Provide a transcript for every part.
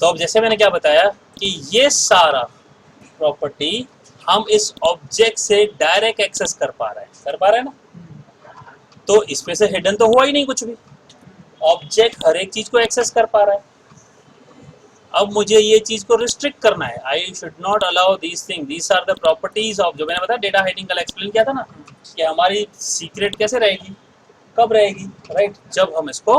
तो अब जैसे मैंने क्या बताया कि ये सारा प्रॉपर्टी हम इस ऑब्जेक्ट से डायरेक्ट एक्सेस कर पा रहे हैं ना। तो इसमें से हिडन तो हुआ ही नहीं कुछ भी, ऑब्जेक्ट हर एक चीज को एक्सेस कर पा रहा है। अब मुझे ये चीज को रिस्ट्रिक्ट करना है, I should not allow these thing, these are the properties of, जो मैंने बताया डेटा हाइडिंग कल एक्सप्लेन किया था ना, कि हमारी सीक्रेट कैसे रहेगी, कब रहेगी, राइट, जब हम इसको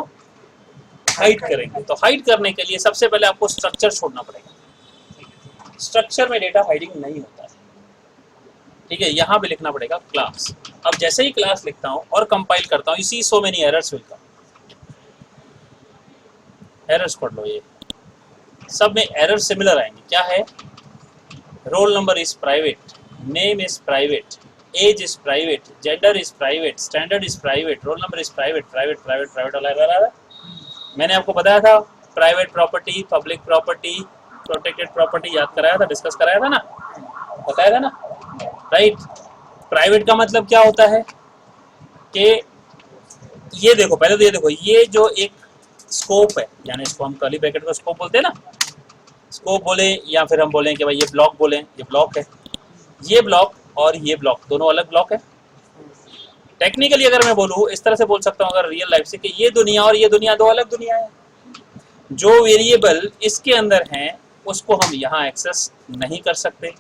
हाइड करेंगे। तो हाइड करने के लिए सबसे पहले आपको स्ट्रक्चर छोड़ना पड़ेगा, स्ट्रक्चर में डेटा हाइडिंग नहीं होता है, ठीक है। यहाँ पे लिखना पड़ेगा क्लास। अब जैसे ही क्लास लिखता हूँ और कंपाइल करता हूँ, you see so many errors will come, errors पढ़ लो, ये सब में एरर सिमिलर आएंगे। क्या है, roll number is private, name is private, age is private, gender is private, standard is private, roll number is private, private private private वाला error आ रहा है। मैंने आपको बताया था private property, public property, protected property, याद कराया था, डिस्कस कराया था ना, बताया था ना, राइट। प्राइवेट का मतलब क्या होता है कि ये देखो, पहले तो ये देखो, ये जो एक स्कोप है, यानी इसको हम कर्ली ब्रैकेट का स्कोप बोलते हैं ना, स्कोप बोले या फिर हम बोलें कि भाई ये ब्लॉक बोलें, ये ब्लॉक है, ये ब्लॉक और ये ब्लॉक दोनों अलग ब्लॉक है। टेक्निकली अगर मैं बोलूँ इस तरह से बोल सकता हूँ अगर रियल लाइफ से, कि ये दुनिया और ये दुनिया दो अलग दुनिया है। जो वेरिएबल इसके अंदर हैं उसको हम यहाँ एक्सेस नहीं कर सकते,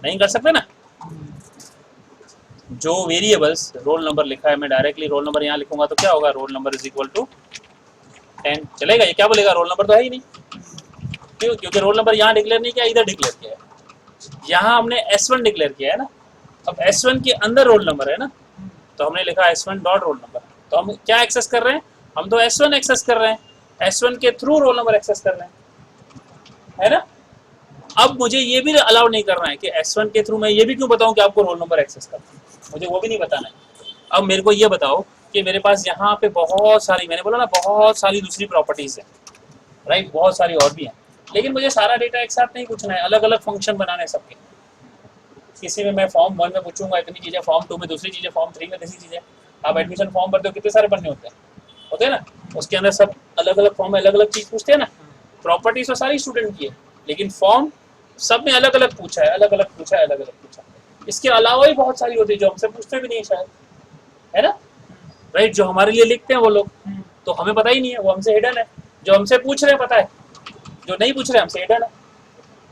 नहीं कर सकते ना। जो वेरिएबल्स, रोल नंबर लिखा है, मैं डायरेक्टली रोल नंबर यहाँ लिखूंगा तो क्या होगा, roll number is equal to 10, चलेगा? ये क्या बोलेगा, रोल नंबर तो है ही नहीं, क्यों? क्योंकि रोल नंबर यहाँ डिक्लेयर नहीं किया, इधर डिक्लेयर किया है। यहाँ हमने S1 डिक्लेयर किया है ना, अब S1 के अंदर रोल नंबर है ना, तो हमने लिखा S1 डॉट रोल नंबर। तो हम क्या एक्सेस कर रहे हैं, हम तो S1 एक्सेस कर रहे हैं, S1 के थ्रू रोल नंबर एक्सेस कर रहे हैं, है ना। अब मुझे ये भी अलाउ नहीं करना है कि S1 के थ्रू मैं ये भी क्यों बताऊं कि आपको रोल नंबर एक्सेस करना है, मुझे वो भी नहीं बताना है। अब मेरे को ये बताओ कि मेरे पास यहाँ पे बहुत सारी, मैंने बोला ना बहुत सारी दूसरी प्रॉपर्टीज है, राइट, बहुत सारी और भी हैं, लेकिन मुझे सारा डेटा एक साथ नहीं पूछना है, अलग अलग फंक्शन बनाने सबके। किसी में मैं फॉर्म 1 में पूछूंगा इतनी चीजें, फॉर्म 2 में दूसरी चीजें, फॉर्म 3 में दूसरी चीजें। आप एडमिशन फॉर्म भरते हो, कितने सारे बनने होते हैं ना, उसके अंदर सब अलग अलग फॉर्म में अलग अलग चीज पूछते हैं ना। प्रॉपर्टीज तो सारी स्टूडेंट की है, लेकिन फॉर्म सब में अलग अलग पूछा है, अलग अलग पूछा है, अलग अलग पूछा है। इसके अलावा भी बहुत सारी होती है जो हमसे पूछते भी नहीं शायद, है ना, राइट। जो हमारे लिए लिखते हैं वो लोग, तो हमें पता ही नहीं है, वो हमसे हिडन है। जो हमसे पूछ रहे हैं पता है, जो नहीं पूछ रहे हमसे हिडन है।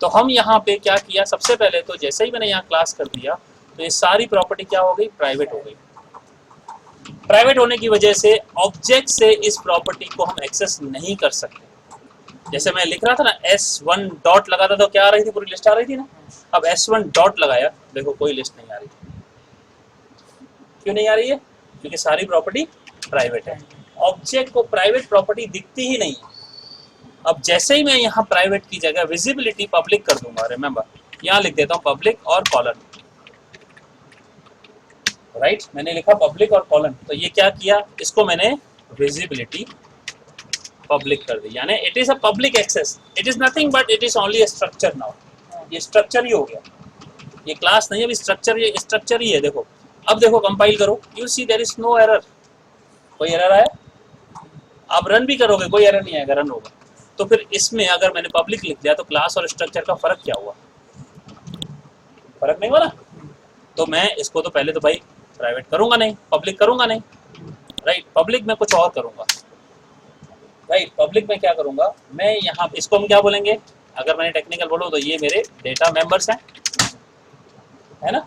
तो हम यहाँ पे क्या किया, सबसे पहले तो जैसे ही मैंने यहाँ क्लास कर दिया तो ये सारी प्रॉपर्टी क्या हो गई, प्राइवेट हो गई। प्राइवेट होने की वजह से ऑब्जेक्ट से इस प्रॉपर्टी को हम एक्सेस नहीं कर सकते। जैसे मैं लिख रहा था ना, S1 डॉट लगाता तो क्या आ रही थी, पूरी लिस्ट आ रही थी ना। अब S1 डॉट लगाया, देखो कोई लिस्ट नहीं आ रही। क्यों नहीं आ रही है, क्योंकि सारी प्रॉपर्टी प्राइवेट है। ऑब्जेक्ट को प्राइवेट प्रॉपर्टी दिखती ही नहीं है। अब जैसे ही मैं यहाँ प्राइवेट की जगह विजिबिलिटी पब्लिक कर दूंगा, रिमेंबर यहाँ लिख देता हूँ पब्लिक और कॉलन, राइट, मैंने लिखा पब्लिक और कॉलन, तो ये क्या किया, इसको मैंने विजिबिलिटी पब्लिक कर दी, यानी it is a public access, it is nothing but it is only a structure now. ये स्ट्रक्चर ही हो गया, ये क्लास नहीं है, अभी स्ट्रक्चर, ये स्ट्रक्चर ही है। देखो अब देखो कंपाइल करो, you see there is no error, कोई एरर आया? आप रन भी करोगे कोई एरर नहीं आएगा, रन होगा। तो फिर इसमें अगर मैंने पब्लिक लिख दिया तो क्लास और स्ट्रक्चर का फर्क क्या हुआ, फर्क नहीं हुआ ना। तो मैं इसको तो पहले तो भाई प्राइवेट करूंगा नहीं, पब्लिक करूंगा नहीं, राइट। पब्लिक में कुछ और करूंगा, राइट। पब्लिक में क्या करूंगा मैं, यहाँ इसको हम क्या बोलेंगे, अगर मैंने टेक्निकल बोलूँ तो ये मेरे डेटा मेंबर्स हैं, है ना।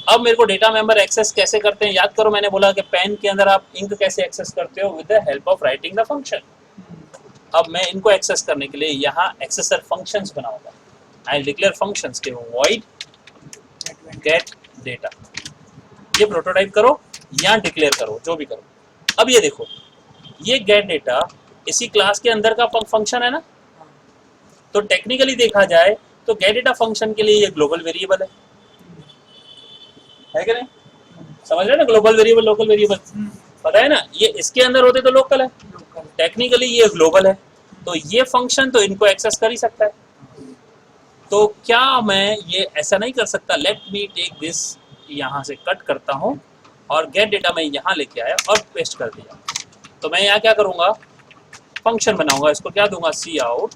अब मेरे को डेटा मेंबर एक्सेस कैसे करते हैं, याद करो मैंने बोला कि पेन के अंदर आप इंक कैसे एक्सेस करते हो, with the help of writing the function. अब मैं इनको एक्सेस करने के लिए यहाँ एक्सेसर फंक्शंस बनाऊंगा, आई डिक्लेयर फंक्शंस के वॉइड गेट डेटा, ये प्रोटोटाइप करो या डिक्लेयर करो, जो भी करो। अब ये देखो, ये गेट डेटा इसी क्लास के अंदर का फंक्शन है ना, तो टेक्निकली देखा जाए तो गेट डेटा फंक्शन के लिए ये ग्लोबल वेरिएबल है कि नहीं, समझ रहे ना, ग्लोबल वेरिएबल लोकल वेरिएबल, पता है ना, ये इसके अंदर होते तो लोकल है, टेक्निकली ये ग्लोबल है, तो ये फंक्शन तो इनको एक्सेस कर ही सकता है। तो क्या मैं ये ऐसा नहीं कर सकता, लेट मी टेक दिस, यहाँ से कट करता हूँ और गेट डेटा मैं यहाँ लेके आया और पेस्ट कर दिया। तो मैं यहाँ क्या करूँगा, फंक्शन बनाऊंगा, इसको क्या दूंगा, C out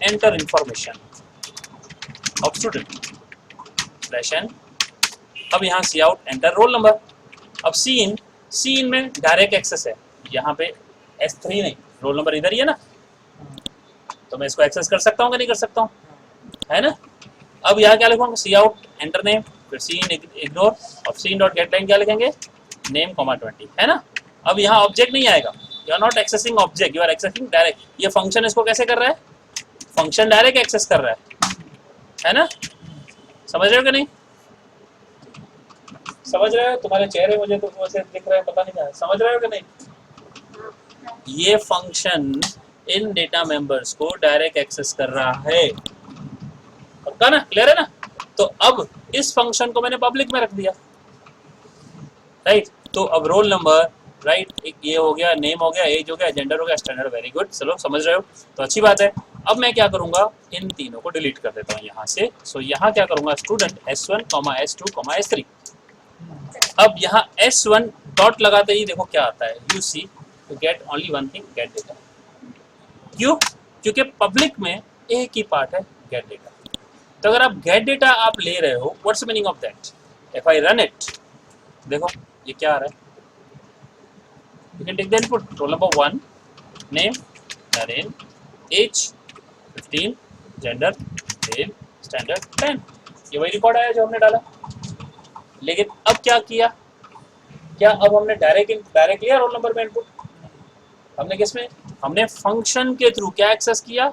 enter information of student slash N. अब यहाँ C out enter roll number. अब सी इन में डायरेक्ट एक्सेस है, यहाँ पे S3 नहीं, रोल नंबर इधर ही है ना, तो मैं इसको एक्सेस कर सकता हूँ कि नहीं कर सकता हूँ, है ना। अब यहाँ क्या लिखूंगा, सी आउट एंटर नेम, फिर सी इन इग्नोर, और सी इन डॉट गेट लाइन क्या लिखेंगे, नेम कॉमा 20, है ना। अब यहाँ ऑब्जेक्ट नहीं आएगा, you are not accessing object, you are accessing direct. ये फंक्शन इसको कैसे कर रहा है, फंक्शन डायरेक्ट एक्सेस कर रहा है ना। समझ रहे हो कि नहीं, समझ रहे हो, तुम्हारे चेहरे मुझे तो वैसे दिख रहे हैं, पता नहीं क्या, समझ रहे हो कि नहीं। ये फंक्शन इन डेटा मेंबर्स को डायरेक्ट एक्सेस कर रहा है, पक्का ना, क्लियर है ना। तो अब इस फंक्शन को मैंने पब्लिक में रख दिया, राइट। तो अब रोल नंबर, राइट, ये हो गया, नेम हो गया, एज हो गया, जेंडर हो गया, स्टैंडर्ड, वेरी गुड, चलो समझ रहे हो तो अच्छी बात है। अब मैं क्या करूंगा, इन तीनों को डिलीट कर देता हूँ यहाँ से। सो यहाँ क्या करूंगा, स्टूडेंट S1, S2, S3। अब यहाँ S1 डॉट लगाते ही देखो क्या आता है, you see to get only one thing, get data. क्यों, क्योंकि पब्लिक में एक ही पार्ट है, गेट डेटा। तो अगर आप गेट डेटा आप ले रहे हो, what's meaning of that, if I run it, देखो ये क्या आ रहा है, you can take the input, roll number 1, name, name, age 15, gender, male, standard 10। ये वही रिकॉर्ड आया जो हमने डाला। लेकिन अब क्या किया, क्या अब हमने डायरेक्ट लिया रोल नंबर में इनपुट, हमने किस में, हमने फंक्शन के थ्रू क्या एक्सेस किया,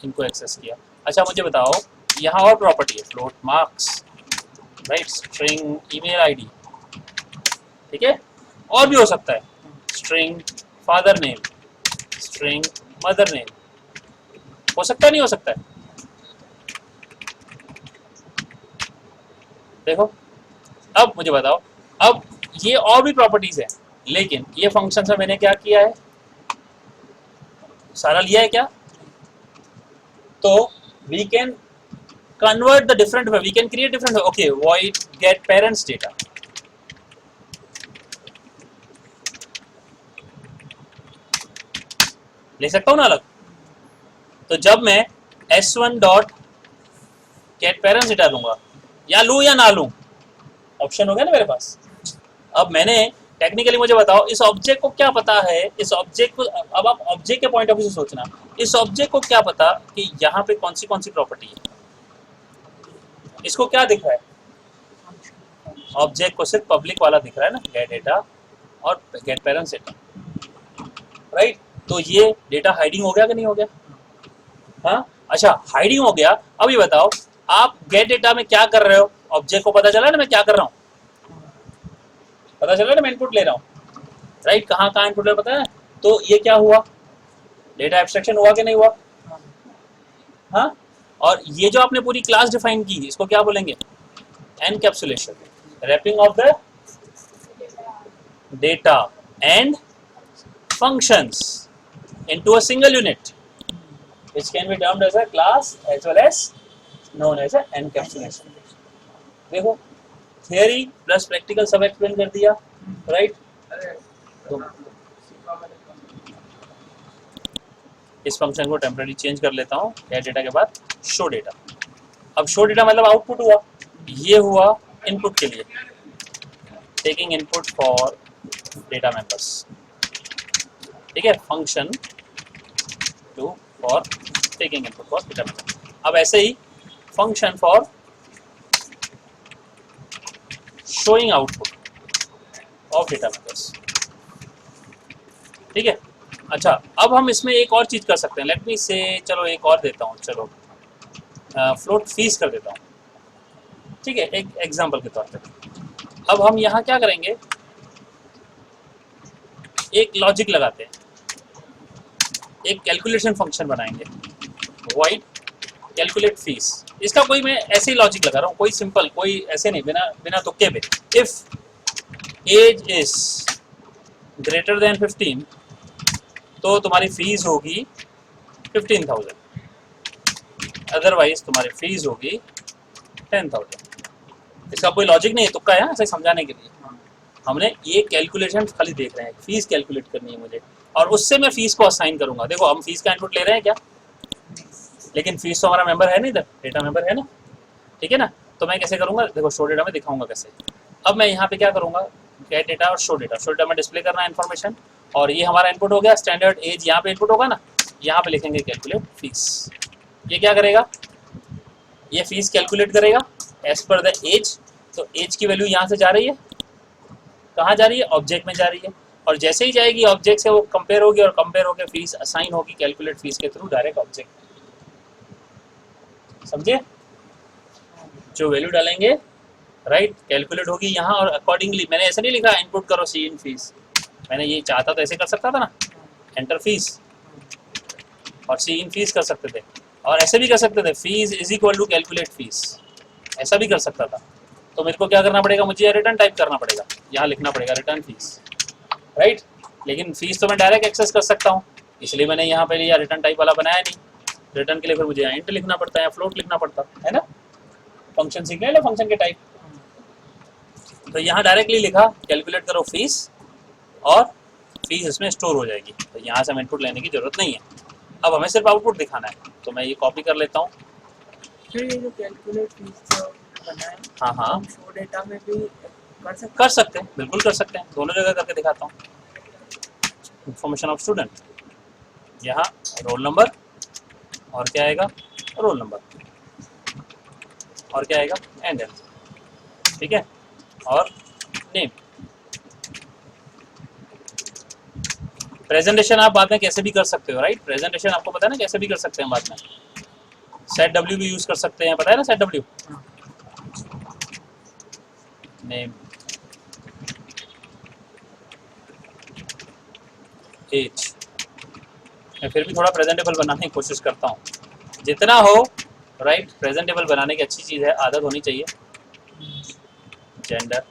इनको एक्सेस किया। अच्छा मुझे बताओ, यहाँ और प्रॉपर्टी है, float marks, right, string email ID, ठीक है, और भी हो सकता है, string father name, string mother name, हो सकता है, नहीं हो सकता है। देखो अब मुझे बताओ, अब ये और भी प्रॉपर्टीज है, लेकिन ये फंक्शन से मैंने क्या किया है, सारा लिया है क्या। तो we can convert the different way, we can create different way. Okay, void get parents data, ले सकता हूँ ना अलग। तो जब मैं S1 dot gate parents data लूंगा, या लूँ या ना लूँ, ऑप्शन हो गया ना मेरे पास। अब मैंने टेक्निकली, मुझे बताओ इस ऑब्जेक्ट को क्या पता है, इस ऑब्जेक्ट को, अब आप ऑब्जेक्ट के पॉइंट ऑफ व्यू से सोचना, इस ऑब्जेक्ट को क्या पता कि यहाँ पे कौन सी प्रॉपर्टी है, इसको क्या दिख रहा है, ऑब्जेक्ट को सिर्फ पब्लिक वाला दिख रहा है ना, गेट डेटा और गेट पेरेंट्स डेटा, राइट। तो ये डेटा हाइडिंग हो गया कि नहीं हो गया, हाँ। अच्छा हाइडिंग हो गया। अब ये बताओ, आप गेट डेटा में क्या कर रहे हो, ऑब्जेक्ट को पता चला ना मैं क्या कर रहा हूँ, पता चला ना मैं इनपुट ले रहा हूँ, राइट। कहाँ कहाँ इनपुट ले पता है। तो ये क्या हुआ, डेटा एब्स्ट्रैक्शन हुआ कि नहीं हुआ, हाँ। और ये जो आपने पूरी क्लास डिफाइन की, इसको क्या बोलेंगे, encapsulation, wrapping of the data and functions into a single unit, which can be termed as a class as well as known as a encapsulation। देखो थियरी प्लस प्रैक्टिकल सब एक्सप्लेन कर दिया, right. तो इस फंक्शन को temporary change कर लेता हूँ, गेट डेटा के बाद शो डेटा। अब शो डेटा मतलब आउटपुट हुआ, ये हुआ इनपुट के लिए, taking input for data members, ठीक है, function two for taking input for data members. अब ऐसे ही function for showing output of data members, ठीक है। अच्छा अब हम इसमें एक और चीज कर सकते हैं, लेट मी से, चलो एक और देता हूँ, चलो फ्लोट फीस कर देता हूँ, ठीक है, एक एग्जांपल के तौर पे। अब हम यहाँ क्या करेंगे, एक लॉजिक लगाते हैं, एक कैलकुलेशन फंक्शन बनाएंगे, वॉइड कैलकुलेट फीस। इसका कोई, मैं ऐसे ही लॉजिक लगा रहा हूँ, कोई सिंपल, कोई ऐसे नहीं, बिना तुक्के पे। If age is greater than 15 तो तुम्हारी फीस होगी 15,000, अदरवाइज तुम्हारी फीस होगी 10,000। इसका कोई लॉजिक नहीं है, तुक्का है, ऐसे समझाने के लिए हमने ये कैलकुलेशन खाली देख रहे हैं, फीस कैलकुलेट करनी है मुझे, और उससे मैं फीस को असाइन करूंगा। देखो हम फीस का इनपुट ले रहे हैं क्या, लेकिन फीस तो हमारा मेंबर है नहीं, इधर डेटा मेंबर है ना, ठीक है ना। तो मैं कैसे करूँगा, देखो शो डेटा में दिखाऊंगा कैसे। अब मैं यहाँ पे क्या करूँगा, गेट डेटा और शो डेटा में डिस्प्ले करना है इन्फॉर्मेशन, और ये हमारा इनपुट हो गया, स्टैंडर्ड एज यहाँ पे इनपुट होगा ना, यहाँ पे लिखेंगे कैलकुलेट फीस। ये क्या करेगा, ये फीस कैलकुलेट करेगा एज पर द एज। तो एज की वैल्यू यहाँ से जा रही है, कहाँ जा रही है, ऑब्जेक्ट में जा रही है, और जैसे ही जाएगी ऑब्जेक्ट से वो कंपेयर होगी, और कंपेयर होकर फीस असाइन होगी कैलकुलेट फीस के थ्रू डायरेक्ट ऑब्जेक्ट। समझे, जो वैल्यू डालेंगे राइट कैलकुलेट होगी यहाँ, और अकॉर्डिंगली मैंने ऐसे नहीं लिखा इनपुट करो सी इन फीस, मैंने ये चाहता तो ऐसे कर सकता था ना, एंटर फीस और सी इन फीस कर सकते थे, और ऐसे भी कर सकते थे fees is equal to calculate fees, ऐसा भी कर सकता था। तो मेरे को क्या करना पड़ेगा, मुझे रिटर्न टाइप करना पड़ेगा, यहाँ लिखना पड़ेगा रिटर्न फीस राइट। लेकिन फीस तो मैं डायरेक्ट एक्सेस कर सकता हूँ, इसलिए मैंने यहाँ पे लिया रिटर्न टाइप वाला बनाया नहीं। रिटर्न के लिए फिर मुझे यहाँ इंट लिखना पड़ता है या फ्लोट लिखना पड़ता है ना, फंक्शन सीखने ले फंक्शन के टाइप। तो यहाँ डायरेक्टली लिखा कैलकुलेट करो फीस, और फीस इसमें स्टोर हो जाएगी, तो यहाँ से हमें इनपुट लेने की जरूरत नहीं है। अब हमें सिर्फ आउटपुट दिखाना है, तो मैं ये कॉपी कर लेता हूँ। फिर ये जो कैलकुलेट फीस बना है, हाँ हाँ शो डेटा में भी कर सकते हैं, बिल्कुल कर सकते हैं, दोनों जगह करके दिखाता हूँ। इंफॉर्मेशन ऑफ स्टूडेंट, यहाँ रोल नंबर, और क्या आएगा रोल नंबर, और क्या आएगा एंड, ठीक है, और नेम। प्रेजेंटेशन आप बाद में कैसे भी कर सकते हो राइट, प्रेजेंटेशन आपको पता है ना कैसे भी कर सकते हैं बाद में, सेट डब्ल्यू भी यूज कर सकते हैं, पता है ना सेट डब्ल्यू, नेम एज। मैं फिर भी थोड़ा प्रेजेंटेबल बनाने की कोशिश करता हूँ, जितना हो राइट, प्रेजेंटेबल बनाने की अच्छी चीज़ है, आदत होनी चाहिए। जेंडर,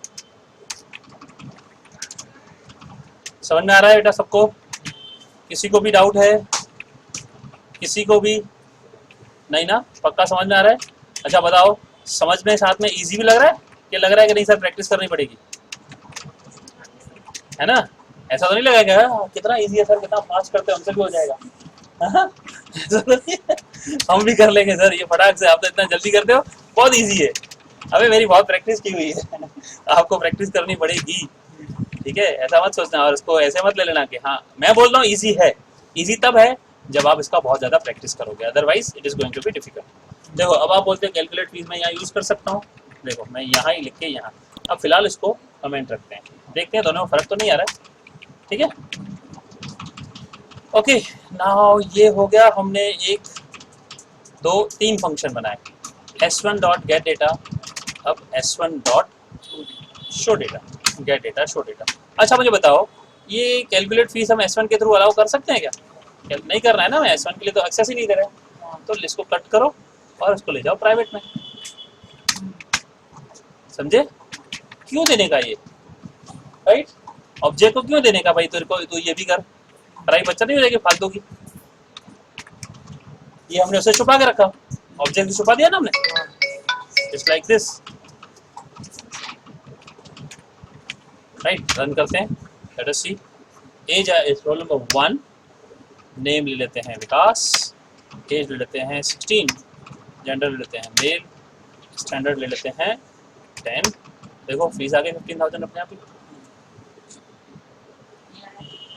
समझ में आ रहा है बेटा सबको, किसी को भी डाउट है, किसी को भी नहीं ना, पक्का समझ में आ रहा है। अच्छा बताओ, समझ में साथ में इजी भी लग रहा है कि लग रहा है कि नहीं सर प्रैक्टिस करनी पड़ेगी, है ना, ऐसा तो नहीं लगा क्या कितना इजी है सर, कितना फास्ट करते हैं हमसे भी हो जाएगा, ऐसा तो नहीं है? हम भी कर लेंगे सर ये फटाक से, आप तो इतना जल्दी करते हो, बहुत इजी है। अबे मेरी बहुत प्रैक्टिस की हुई है आपको प्रैक्टिस करनी पड़ेगी, ठीक है, ऐसा मत सोचना, और इसको ऐसे मत ले लेना कि हाँ मैं बोल रहा हूँ इजी है। इजी तब है जब आप इसका बहुत ज़्यादा प्रैक्टिस करोगे, otherwise it is going to be difficult. देखो अब आप बोलते हैं कैलकुलेट फीस मैं यहाँ यूज़ कर सकता हूँ, देखो मैं यहाँ ही लिख के यहाँ, अब फिलहाल इसको कमेंट रखते हैं, देखते हैं दोनों में फ़र्क तो नहीं आ रहा है, ठीक है। ओके नाउ ये हो गया, हमने 1 2 3 फंक्शन बनाए, s1 डॉट गेट डेटा, अब s1 dot show data, gate data show data. अच्छा मुझे बताओ, ये कैलकुलेट फीस हम s1 के थ्रू अलाउ कर सकते हैं क्या, नहीं करना है ना, मैं s1 के लिए तो एक्सेस ही नहीं दे रहा है, तो इसको कट करो और इसको ले जाओ प्राइवेट में, समझे, क्यों देने का ये राइट, ऑब्जेक्ट को क्यों देने का भाई, तेरे को तो ये भी कर, पढ़ाई बच्चा नहीं हो जाएगी फालतू की, ये हमने उसे छुपा के रखा, ऑब्जेक्ट छुपा दिया ना हमने, just like this right. Run करते हैं, let us see, age is roll number 1, name ले लेते हैं विकास, एज ले लेते हैं 16, जेंडर ले लेते हैं मेल, स्टैंडर्ड ले लेते हैं 10, देखो फीस आ गई 15,000 अपने आप ही,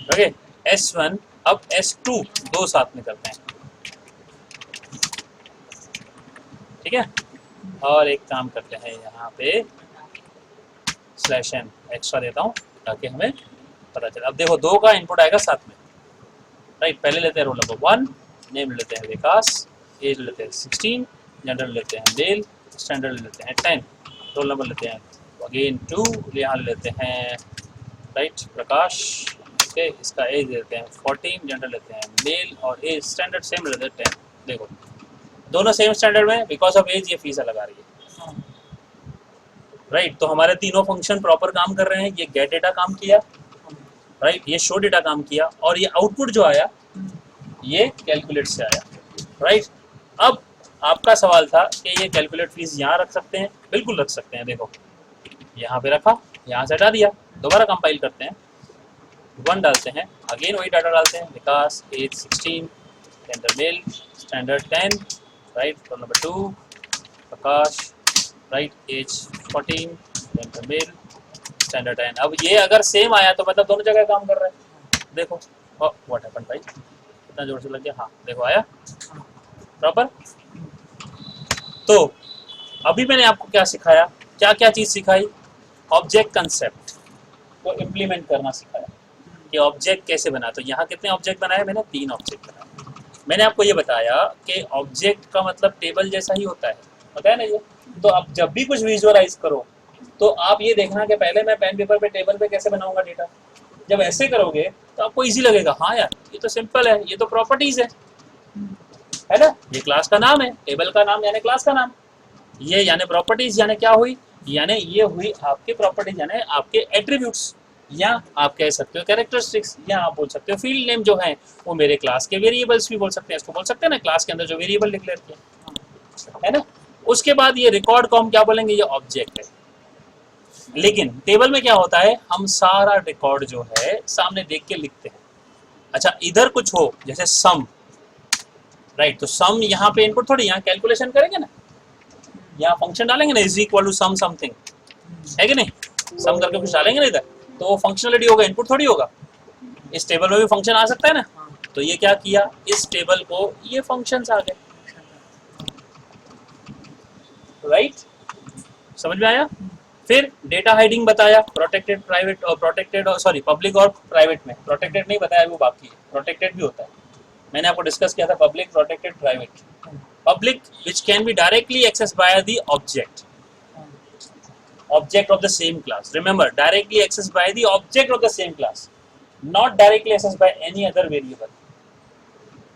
ओके S1, अब S2 दो साथ में करते हैं, ठीक है, और एक काम करते हैं यहाँ पे /n एक्स्ट्रा देता हूँ ताकि हमें पता चले। अब देखो दो का इनपुट आएगा साथ में राइट, पहले लेते हैं रोल नंबर 1, नेम लेते हैं विकास, एज लेते हैं 16, जेंडर लेते हैं मेल, स्टैंडर्ड लेते हैं 10, रोल नंबर लेते हैं अगेन 2, यहाँ लेते हैं राइट प्रकाश, ओके, इसका एज लेते हैं 14, जेंडर लेते हैं मेल, और एज स्टैंडर्ड सेम लेते हैं 10। देखो दोनों सेम स्टैंडर्ड में, बिकॉज ऑफ एज ये फीस अलग आ रही है राइट। तो हमारे तीनों फंक्शन प्रॉपर काम कर रहे हैं, ये गेट डेटा काम किया राइट, ये शो डेटा काम किया, और ये आउटपुट जो आया ये कैलकुलेट से आया राइट। अब आपका सवाल था कि ये कैलकुलेट फीस यहाँ रख सकते हैं, बिल्कुल रख सकते हैं, देखो यहाँ पे रखा, यहाँ से हटा दिया, दोबारा कंपाइल करते हैं, 1 डालते हैं, अगेन वही डाटा डालते हैं, विकास as 16, enter male, standard 10, right? Roll number 2, Prakash, right? Age 14, enter male, standard 10. अब ये अगर सेम आया तो मतलब दोनों जगह काम कर रहा है. देखो, oh, what happened भाई? कितना जोर से लग गया? हाँ, देखो आया प्रॉपर. तो अभी मैंने आपको क्या सिखाया, क्या क्या चीज़ सिखाई? ऑब्जेक्ट कंसेप्ट को इम्प्लीमेंट करना सिखाया कि ऑब्जेक्ट कैसे बना. तो यहाँ कितने ऑब्जेक्ट बनाए मैंने? 3 ऑब्जेक्ट बनाए. मैंने आपको ये बताया कि ऑब्जेक्ट का मतलब टेबल जैसा ही होता है, पता है ना ये. तो अब जब भी कुछ विजुअलाइज करो तो आप ये देखना कि पहले मैं पेन पेपर पे टेबल पे कैसे बनाऊंगा डेटा. जब ऐसे करोगे तो आपको इजी लगेगा. हाँ यार, ये तो सिंपल है, ये तो प्रॉपर्टीज है ना. ये क्लास का नाम है, टेबल का नाम यानी क्लास का नाम, ये यानी प्रॉपर्टीज यानी क्या हुई, यानी ये हुई आपके प्रॉपर्टीज यानी आपके एट्रीब्यूट्स, या आप कह सकते हो कैरेक्टरिस्टिक्स, या आप बोल सकते हो फील्ड नेम जो है वो मेरे क्लास के वेरिएबल्स भी बोल सकते हैं. इसको बोल सकते हैं ना क्लास के अंदर जो वेरिएबल डिक्लेयर किया है ना. उसके बाद ये रिकॉर्ड को हम क्या बोलेंगे, ये ऑब्जेक्ट है. लेकिन टेबल में क्या होता है, हम सारा रिकॉर्ड जो है सामने देख के लिखते हैं. अच्छा, इधर कुछ हो जैसे सम, राइट, तो सम यहाँ पे इनपुट थोड़ी, यहाँ कैलकुलेशन करेंगे ना, यहाँ फंक्शन डालेंगे ना, is equal to some something, है कि नहीं. सम करके कुछ डालेंगे ना इधर, तो वो फंक्शनलिटी होगा, इनपुट थोड़ी होगा. इस टेबल में भी फंक्शन आ सकता है ना. तो ये क्या किया, इस टेबल को ये फंक्शंस आ गए, राइट. समझ में आया. फिर डेटा हाइडिंग बताया, प्रोटेक्टेड प्राइवेट और प्रोटेक्टेड और सॉरी पब्लिक और प्राइवेट में. प्रोटेक्टेड नहीं बताया, वो बाकी है. प्रोटेक्टेड भी होता है, मैंने आपको डिस्कस किया था. Public, protected, private. Public which can be directly accessed by the object of the same class. Remember, directly accessed by the object of the same class, not directly accessed by any other variable.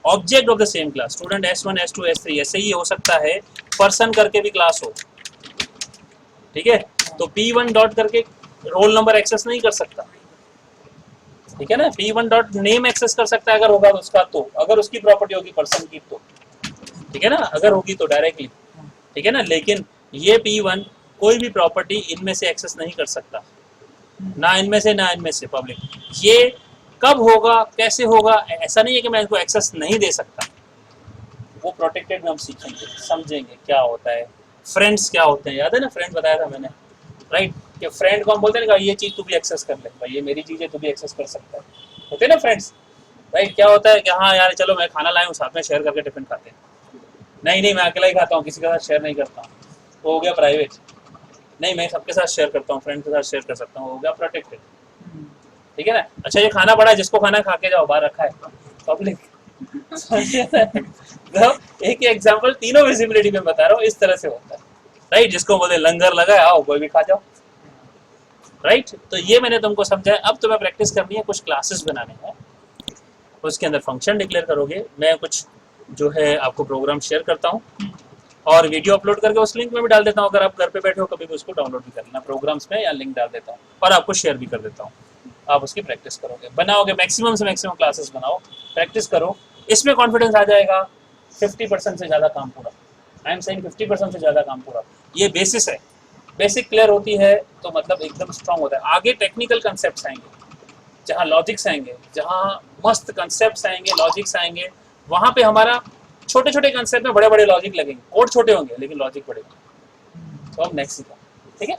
Object of the same class. Student S1, S2, S3 ऐसे ही हो सकता है, person करके भी class हो, ठीक है. तो P1 डॉट करके रोल नंबर एक्सेस नहीं कर सकता, ठीक है ना. P1 डॉट नेम एक्सेस कर सकता है अगर होगा उसका, तो अगर उसकी प्रॉपर्टी होगी पर्सन की तो, ठीक है ना, अगर होगी तो डायरेक्टली, ठीक है ना. लेकिन ये P1 कोई भी प्रॉपर्टी इनमें से एक्सेस नहीं कर सकता, ना इनमें से ना इनमें से. पब्लिक ये कब होगा, कैसे होगा, ऐसा नहीं है कि मैं इसको एक्सेस नहीं दे सकता. वो प्रोटेक्टेड में हम सीखेंगे, समझेंगे क्या होता है. फ्रेंड्स क्या होते हैं, याद है ना, फ्रेंड बताया था मैंने, राइट. कि फ्रेंड को हम बोलते हैं ना, ये चीज़ तू भी एक्सेस कर ले, भाई ये मेरी चीज़ है, तू भी एक्सेस कर सकता है, होते ना फ्रेंड्स, राइट. क्या होता है कि हाँ यार चलो मैं खाना लाया हूँ, साथ में शेयर करके टिफिन खाते हैं. नहीं मैं अकेला ही खाता हूँ, किसी के साथ शेयर नहीं करता हूँ, वो हो गया प्राइवेट. नहीं, मैं सबके साथ शेयर करता हूँ, फ्रेंड के साथ शेयर कर सकता हूँ, हो गया प्रोटेक्टेड, ठीक है ना. अच्छा, ये खाना पड़ा है, जिसको खाना खा के जाओ, बाहर रखा है, पब्लिक. तो एक ही एग्जांपल तीनों विजिबिलिटी में बता रहा हूँ, इस तरह से होता है, राइट. जिसको बोले लंगर लगा है, आओ कोई भी खा जाओ, राइट. तो ये मैंने तुमको समझाया. अब तुम्हें प्रैक्टिस करनी है, कुछ क्लासेस बनाने हैं, उसके अंदर फंक्शन डिक्लेयर करोगे. मैं कुछ जो है आपको प्रोग्राम शेयर करता हूँ और वीडियो अपलोड करके उस लिंक में भी डाल देता हूँ. अगर आप घर पे बैठे हो कभी भी उसको डाउनलोड भी कर लेना प्रोग्राम्स में, या लिंक डाल देता हूँ और आपको शेयर भी कर देता हूँ. आप उसकी प्रैक्टिस करोगे, बनाओगे, मैक्सिमम से मैक्सिमम क्लासेस बनाओ, प्रैक्टिस करो. इसमें कॉन्फिडेंस आ जाएगा. 50% से ज़्यादा काम पूरा. आई एम सेइंग 50% से ज़्यादा काम पूरा. ये बेसिस है, बेसिक क्लियर होती है तो मतलब एकदम स्ट्रांग होता है. आगे टेक्निकल कंसेप्ट्स आएंगे, जहाँ लॉजिक्स आएंगे, जहाँ मस्त कंसेप्ट्स आएंगे, लॉजिक्स आएंगे, वहाँ पे हमारा छोटे छोटे कंसेप्ट में बड़े बड़े लॉजिक लगेंगे. कोड छोटे होंगे लेकिन लॉजिक बड़े. तो हम नेक्स्ट सीखा, ठीक है.